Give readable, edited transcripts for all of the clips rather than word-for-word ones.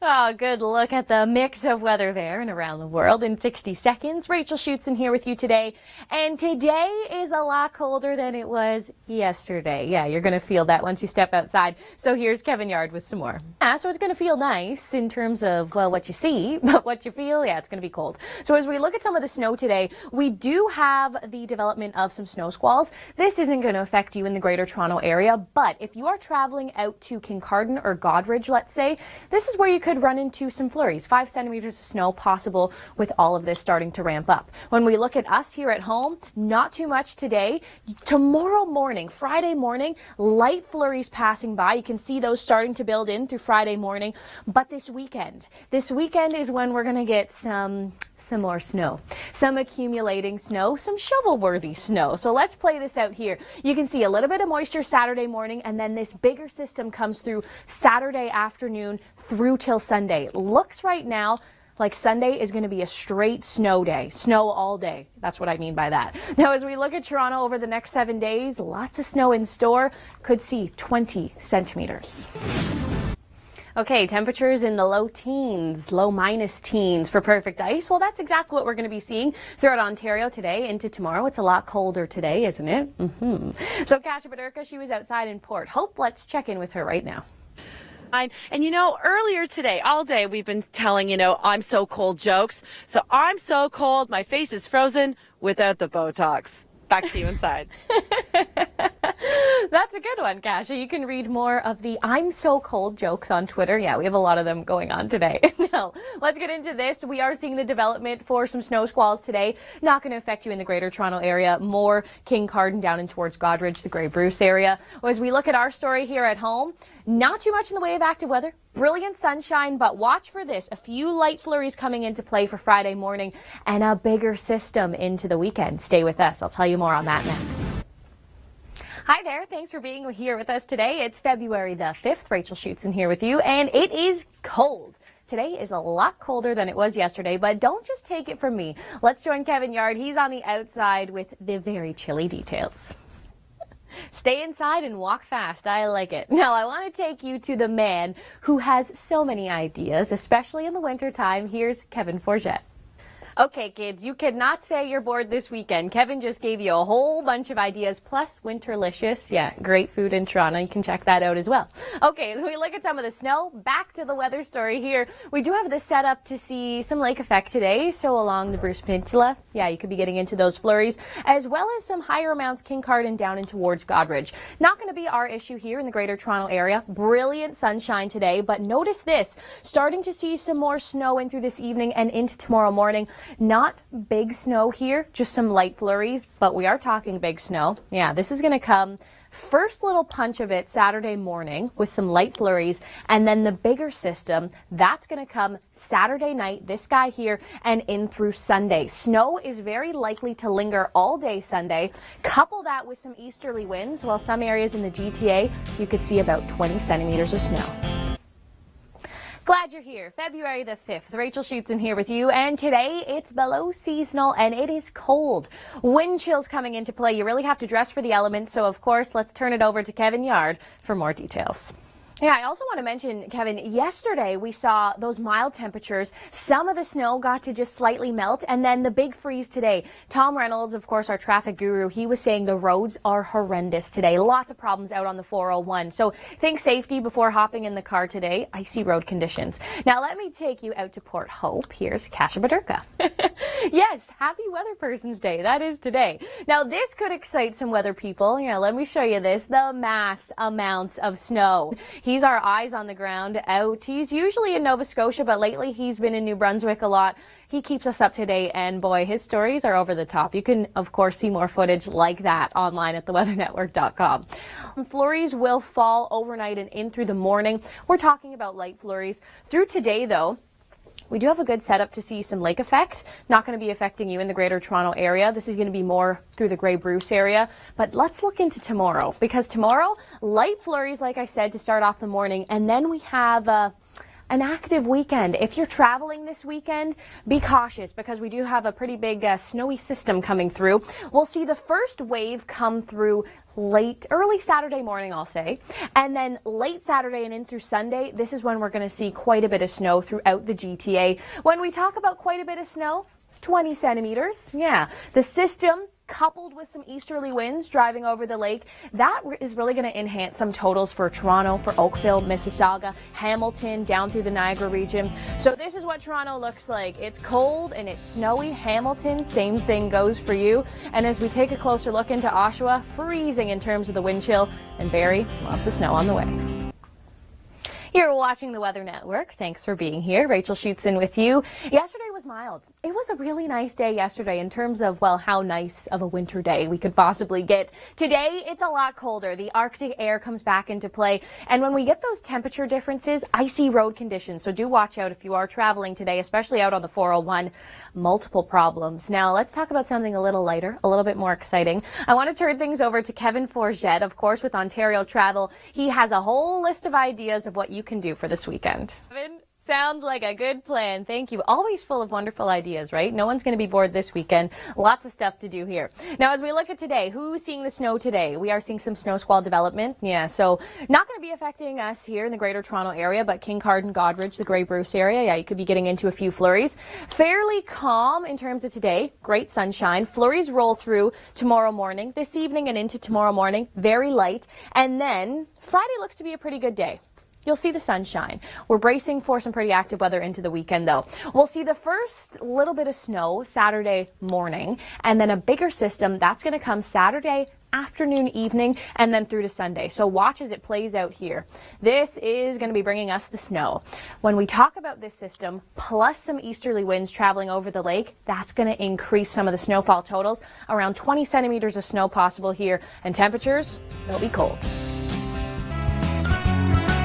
Oh, good look at the mix of weather there and around the world in 60 seconds. Rachel Schoutsen here with you today. And today is a lot colder than it was yesterday. Yeah, you're going to feel that once you step outside. So here's Kevin Yard with some more. So it's going to feel nice in terms of, well, what you see, but what you feel, yeah, it's going to be cold. So as we look at some of the snow today, we do have the development of some snow squalls. This isn't going to affect you in the Greater Toronto area, but if you are traveling out to Kincardine or Godridge, let's say, this is where you could run into some flurries. 5 centimeters of snow possible with all of this starting to ramp up. When we look at us here at home, not too much today. Tomorrow morning, Friday morning, light flurries passing by. You can see those starting to build in through Friday morning. But this weekend is when we're going to get some more snow, some accumulating snow, some shovel-worthy snow. So let's play this out here. You can see a little bit of moisture Saturday morning, and then this bigger system comes through Saturday afternoon through till Sunday. It looks right now like Sunday is going to be a straight snow day. Snow all day. That's what I mean by that. Now, as we look at Toronto over the next 7 days, lots of snow in store. Could see 20 centimeters. Okay, temperatures in the low teens, low minus teens for perfect ice. Well, that's exactly what we're going to be seeing throughout Ontario today into tomorrow. It's a lot colder today, isn't it? So Kasia Badurka, she was outside in Port Hope. Let's check in with her right now. And earlier today, all day, we've been telling, I'm so cold jokes. So I'm so cold, my face is frozen without the Botox. Back to you inside. That's a good one, Kasia. You can read more of the I'm so cold jokes on Twitter. Yeah, we have a lot of them going on today. Now, let's get into this. We are seeing the development for some snow squalls today. Not going to affect you in the Greater Toronto area. More Kincardine down and towards Godridge, the Grey Bruce area. As we look at our story here at home, not too much in the way of active weather. Brilliant sunshine, but watch for this. A few light flurries coming into play for Friday morning and a bigger system into the weekend. Stay with us. I'll tell you more on that next. Hi there. Thanks for being here with us today. It's February the 5th. Rachel Schoutsen here with you, and it is cold. Today is a lot colder than it was yesterday, but don't just take it from me. Let's join Kevin Yard. He's on the outside with the very chilly details. Stay inside and walk fast. I like it. Now, I want to take you to the man who has so many ideas, especially in the wintertime. Here's Kevin Forget. Okay, kids, you cannot say you're bored this weekend. Kevin just gave you a whole bunch of ideas, plus Winterlicious. Yeah, great food in Toronto. You can check that out as well. Okay, as we look at some of the snow, back to the weather story here. We do have the setup to see some lake effect today, so along the Bruce Peninsula, yeah, you could be getting into those flurries, as well as some higher amounts Kincardine down and towards Godridge. Not going to be our issue here in the Greater Toronto area. Brilliant sunshine today, but notice this, starting to see some more snow in through this evening and into tomorrow morning. Not big snow here, just some light flurries, but we are talking big snow. Yeah, this is going to come first little punch of it Saturday morning with some light flurries, and then the bigger system, that's going to come Saturday night, this guy here, and in through Sunday. Snow is very likely to linger all day Sunday. Couple that with some easterly winds, while some areas in the GTA, you could see about 20 centimeters of snow. Glad you're here. February the 5th. Rachel Schoutsen here with you. And today it's below seasonal and it is cold. Wind chills coming into play. You really have to dress for the elements. So, of course, let's turn it over to Kevin Yard for more details. Yeah, I also want to mention, Kevin, yesterday we saw those mild temperatures. Some of the snow got to just slightly melt, and then the big freeze today. Tom Reynolds, of course, our traffic guru, he was saying the roads are horrendous today. Lots of problems out on the 401. So think safety before hopping in the car today. Icy road conditions. Now let me take you out to Port Hope. Here's Kasia Badurka. Yes, happy Weather Person's Day. That is today. Now this could excite some weather people. Yeah, let me show you this. The mass amounts of snow. He's our eyes on the ground out. He's usually in Nova Scotia, but lately he's been in New Brunswick a lot. He keeps us up to date, and boy, his stories are over the top. You can, of course, see more footage like that online at theweathernetwork.com. Flurries will fall overnight and in through the morning. We're talking about light flurries. Through today, though, we do have a good setup to see some lake effect. Not going to be affecting you in the Greater Toronto area. This is going to be more through the Grey Bruce area. But let's look into tomorrow, because tomorrow, light flurries, like I said, to start off the morning. And then we have an active weekend. If you're traveling this weekend, be cautious because we do have a pretty big snowy system coming through. We'll see the first wave come through early Saturday morning, I'll say. And then late Saturday and in through Sunday, this is when we're going to see quite a bit of snow throughout the GTA. When we talk about quite a bit of snow, 20 centimeters. Yeah, the system coupled with some easterly winds driving over the lake, that is really going to enhance some totals for Toronto, for Oakville, Mississauga, Hamilton, down through the Niagara region. So this is what Toronto looks like. It's cold and it's snowy. Hamilton, same thing goes for you. And as we take a closer look into Oshawa, freezing in terms of the wind chill, and Barrie, lots of snow on the way. You're watching the Weather Network. Thanks for being here. Rachel Schoutsen with you. Yesterday was mild. It was a really nice day yesterday in terms of, well, how nice of a winter day we could possibly get. Today, it's a lot colder. The Arctic air comes back into play. And when we get those temperature differences, icy road conditions. So do watch out if you are traveling today, especially out on the 401. Multiple problems. Now, let's talk about something a little lighter, a little bit more exciting. I want to turn things over to Kevin Forget, of course, with Ontario Travel. He has a whole list of ideas of what you can do for this weekend. Kevin, sounds like a good plan. Thank you. Always full of wonderful ideas, right? No one's going to be bored this weekend. Lots of stuff to do here. Now, as we look at today, who's seeing the snow today? We are seeing some snow squall development. Yeah, so not going to be affecting us here in the Greater Toronto area, but King Carden, Godridge, the Grey Bruce area, yeah, you could be getting into a few flurries. Fairly calm in terms of today. Great sunshine. Flurries roll through tomorrow morning, this evening and into tomorrow morning. Very light. And then Friday looks to be a pretty good day. You'll see the sunshine. We're bracing for some pretty active weather into the weekend, though. We'll see the first little bit of snow Saturday morning, and then a bigger system that's going to come Saturday afternoon, evening, and then through to Sunday. So watch as it plays out here. This is going to be bringing us the snow. When we talk about this system, plus some easterly winds traveling over the lake, that's going to increase some of the snowfall totals. Around 20 centimeters of snow possible here, and temperatures, they'll be cold.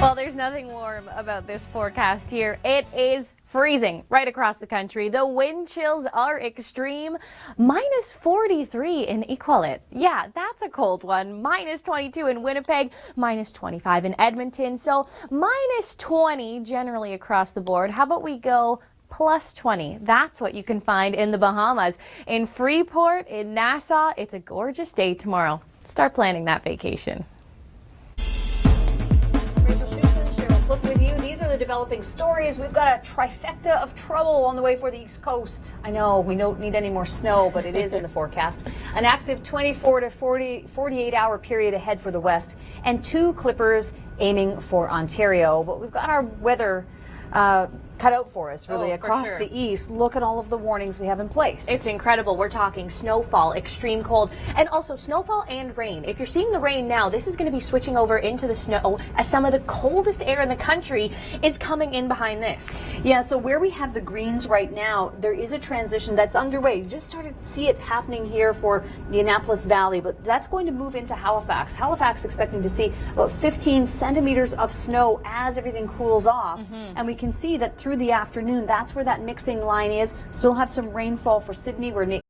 Well, there's nothing warm about this forecast here. It is freezing right across the country. The wind chills are extreme. Minus 43 in Iqaluit. Yeah, that's a cold one. Minus 22 in Winnipeg. Minus 25 in Edmonton. So minus 20 generally across the board. How about we go plus 20? That's what you can find in the Bahamas. In Freeport, in Nassau, it's a gorgeous day tomorrow. Start planning that vacation. With you. These are the developing stories. We've got a trifecta of trouble on the way for the East Coast. I know we don't need any more snow, but it is in the forecast. An active 24 to 48 hour period ahead for the West, and 2 clippers aiming for Ontario. But we've got our weather cut out for us, really, across the east. Look at all of the warnings we have in place. It's incredible. We're talking snowfall, extreme cold, and also snowfall and rain. If you're seeing the rain now, this is going to be switching over into the snow as some of the coldest air in the country is coming in behind this. Yeah, so where we have the greens right now, there is a transition that's underway. You just started to see it happening here for the Annapolis Valley, but that's going to move into Halifax. Halifax expecting to see about 15 centimeters of snow as everything cools off. And we can see that through the afternoon, that's where that mixing line is. Still have some rainfall for Sydney. We're